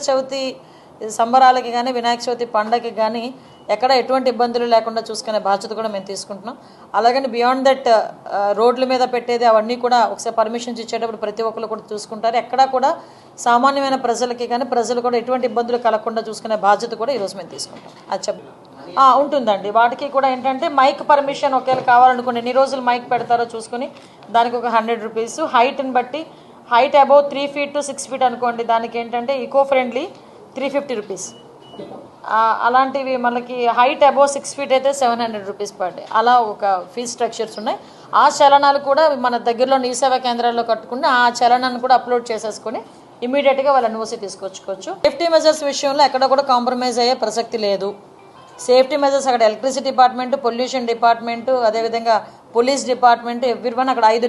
చవితి సంబరాలకి కానీ వినాయక చవితి పండగకి కానీ ఎక్కడ ఎటువంటి ఇబ్బందులు లేకుండా చూసుకునే బాధ్యత కూడా మేము తీసుకుంటున్నాం. అలాగని బియాండ్ దట్ రోడ్ల మీద పెట్టేది అవన్నీ కూడా ఒకసారి పర్మిషన్స్ ఇచ్చేటప్పుడు ప్రతి ఒక్కరు కూడా చూసుకుంటారు. ఎక్కడా కూడా సామాన్యమైన ప్రజలకి కానీ ప్రజలు కూడా ఎటువంటి ఇబ్బందులు కలగకుండా చూసుకునే బాధ్యత కూడా ఈరోజు మేము తీసుకుంటాం. అది ఉంటుందండి. వాటికి కూడా ఏంటంటే మైక్ పర్మిషన్ ఒకవేళ కావాలనుకోండి ఎన్ని రోజులు మైక్ పెడతారో చూసుకొని దానికి ఒక 100 రూపీస్. హైట్ని బట్టి height above 3 feet to 6 feet అనుకోండి, దానికి ఏంటంటే ఈకో ఫ్రెండ్లీ 350 రూపీస్. అలాంటివి మనకి హైట్ అబౌవ్ 6 feet అయితే 700 రూపీస్ పర్ డే. అలా ఒక ఫీజ్ స్ట్రక్చర్స్ ఉన్నాయి. ఆ చలనాలు కూడా మన దగ్గరలో ఈ సేవా కేంద్రాల్లో కట్టుకుని ఆ చలనాన్ని కూడా అప్లోడ్ చేసేసుకొని ఇమీడియట్గా వాళ్ళ ఎన్ఓసి తీసుకొచ్చుకోవచ్చు. సేఫ్టీ మెజర్స్ విషయంలో ఎక్కడ కూడా కాంప్రమైజ్ అయ్యే ప్రసక్తి లేదు. సేఫ్టీ మెజర్స్ అక్కడ ఎలక్ట్రిసిటీ డిపార్ట్మెంట్, పొల్యూషన్ డిపార్ట్మెంట్, అదేవిధంగా పోలీస్ డిపార్ట్మెంట్, ఎవ్రీవన్ అక్కడ 5